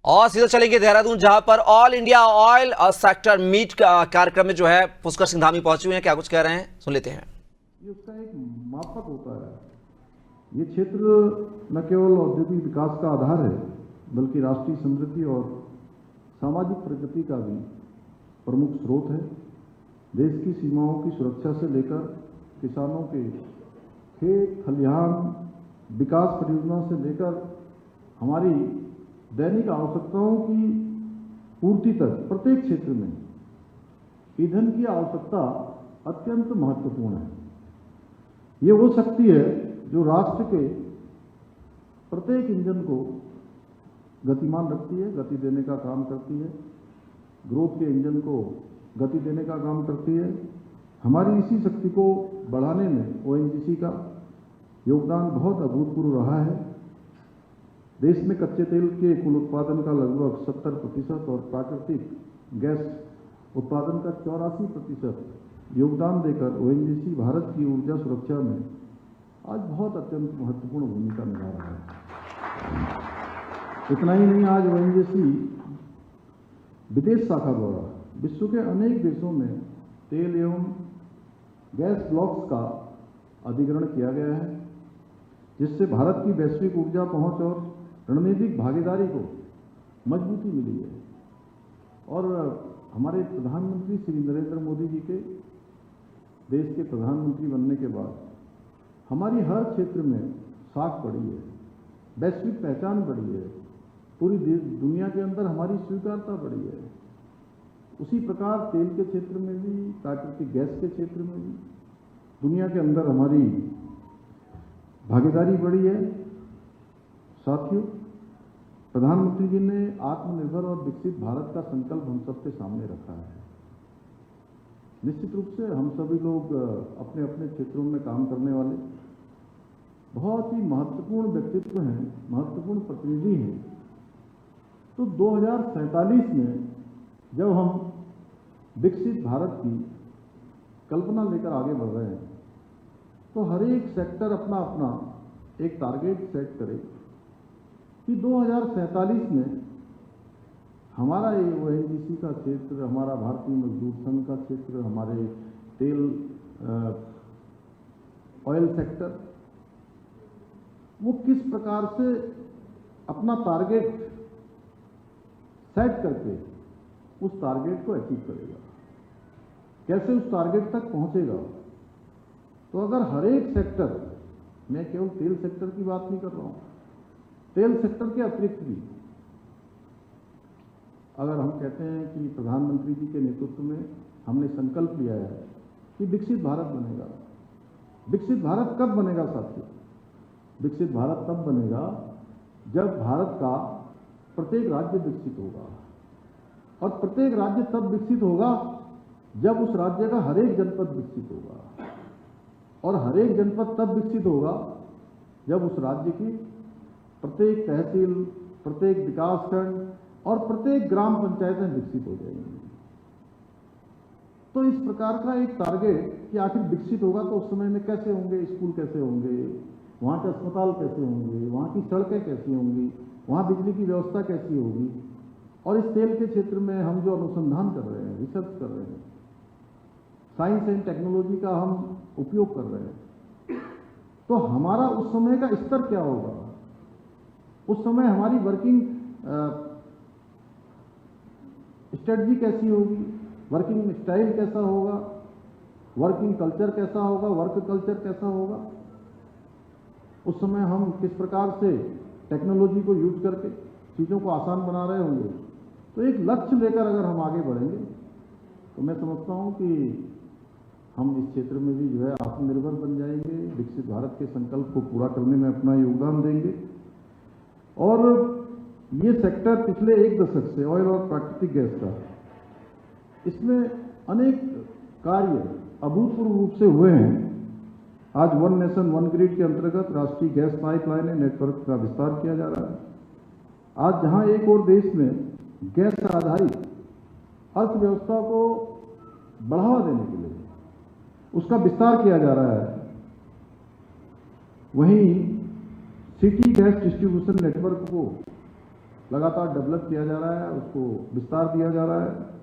और सीधा चलेंगे देहरादून, जहां पर all India oil sector meet कार्यक्रम में जो है पुष्कर सिंह धामी पहुंचे हुए हैं। क्या कुछ कह रहे हैं, सुन लेते हैं। ये उसका एक मापक होता है। ये क्षेत्र न केवल औद्योगिक विकास का आधार है, बल्कि राष्ट्रीय समृद्धि और सामाजिक प्रगति का भी प्रमुख स्रोत है। देश की सीमाओं की सुरक्षा से लेकर किसानों के खेत खलिहान विकास परियोजना से लेकर हमारी दैनिक आवश्यकताओं की पूर्ति तक प्रत्येक क्षेत्र में ईंधन की आवश्यकता अत्यंत महत्वपूर्ण है। ये वो शक्ति है जो राष्ट्र के प्रत्येक इंजन को गतिमान रखती है, गति देने का काम करती है, ग्रोथ के इंजन को गति देने का काम करती है। हमारी इसी शक्ति को बढ़ाने में ओएनजीसी का योगदान बहुत अभूतपूर्व रहा है। देश में कच्चे तेल के कुल उत्पादन का लगभग 70% और प्राकृतिक गैस उत्पादन का 84% योगदान देकर ओएनजीसी भारत की ऊर्जा सुरक्षा में आज बहुत अत्यंत महत्वपूर्ण भूमिका निभा रहा है। इतना ही नहीं, आज ओएनजीसी विदेश शाखा द्वारा विश्व के अनेक देशों में तेल एवं गैस ब्लॉक्स का अधिग्रहण किया गया है, जिससे भारत की वैश्विक ऊर्जा पहुंच और रणनीतिक भागीदारी को मजबूती मिली है। और हमारे प्रधानमंत्री श्री नरेंद्र मोदी जी के देश के प्रधानमंत्री बनने के बाद हमारी हर क्षेत्र में साख बढ़ी है, वैश्विक पहचान बढ़ी है, पूरी दुनिया के अंदर हमारी स्वीकार्यता बढ़ी है। उसी प्रकार तेल के क्षेत्र में भी, प्राकृतिक गैस के क्षेत्र में भी दुनिया के अंदर हमारी भागीदारी बढ़ी है। साथियों, प्रधानमंत्री जी ने आत्मनिर्भर और विकसित भारत का संकल्प हम सबके सामने रखा है। निश्चित रूप से हम सभी लोग अपने अपने क्षेत्रों में काम करने वाले बहुत ही महत्वपूर्ण व्यक्तित्व हैं, महत्वपूर्ण प्रतिनिधि हैं। तो 2047 में जब हम विकसित भारत की कल्पना लेकर आगे बढ़ रहे हैं, तो हर एक सेक्टर अपना अपना एक टारगेट सेट करे कि 2047 में हमारा ये ओएनजीसी का क्षेत्र, हमारा भारतीय मजदूर संघ का क्षेत्र, हमारे तेल ऑयल सेक्टर, वो किस प्रकार से अपना टारगेट सेट करके उस टारगेट को अचीव करेगा, कैसे उस टारगेट तक पहुंचेगा। तो अगर हर एक सेक्टर, मैं केवल तेल सेक्टर की बात नहीं कर रहा हूं, तेल सेक्टर के अतिरिक्त भी अगर हम कहते हैं कि प्रधानमंत्री जी के नेतृत्व में हमने संकल्प लिया है कि विकसित भारत बनेगा। विकसित भारत कब बनेगा साथियों? विकसित भारत तब बनेगा जब भारत का प्रत्येक राज्य विकसित होगा, और प्रत्येक राज्य तब विकसित होगा जब उस राज्य का हर एक जनपद विकसित होगा, और हर एक जनपद तब विकसित होगा जब उस राज्य की प्रत्येक तहसील, प्रत्येक विकासखंड और प्रत्येक ग्राम पंचायतें विकसित हो जाएंगी। तो इस प्रकार का एक टारगेट कि आखिर विकसित होगा तो उस समय में कैसे होंगे, स्कूल कैसे होंगे, वहाँ के अस्पताल कैसे होंगे, वहाँ की सड़कें कैसी होंगी, वहाँ बिजली की व्यवस्था कैसी होगी। और इस तेल के क्षेत्र में हम जो अनुसंधान कर रहे हैं, रिसर्च कर रहे हैं, साइंस एंड टेक्नोलॉजी का हम उपयोग कर रहे हैं, तो हमारा उस समय का स्तर क्या होगा, उस समय हमारी वर्किंग स्ट्रेटजी कैसी होगी, वर्किंग स्टाइल कैसा होगा, वर्किंग कल्चर कैसा होगा, वर्क कल्चर कैसा होगा, उस समय हम किस प्रकार से टेक्नोलॉजी को यूज करके चीज़ों को आसान बना रहे होंगे। तो एक लक्ष्य लेकर अगर हम आगे बढ़ेंगे तो मैं समझता हूँ कि हम इस क्षेत्र में भी जो है आत्मनिर्भर बन जाएंगे, विकसित भारत के संकल्प को पूरा करने में अपना योगदान देंगे। और ये सेक्टर पिछले एक दशक से ऑयल और प्राकृतिक गैस का, इसमें अनेक कार्य अभूतपूर्व रूप से हुए हैं। आज वन नेशन वन ग्रिड के अंतर्गत राष्ट्रीय गैस पाइपलाइन नेटवर्क का विस्तार किया जा रहा है। आज जहां एक और देश में गैस आधारित अर्थव्यवस्था को बढ़ावा देने के लिए उसका विस्तार किया जा रहा है, वहीं सिटी गैस डिस्ट्रीब्यूशन नेटवर्क को लगातार डेवलप किया जा रहा है, उसको विस्तार दिया जा रहा है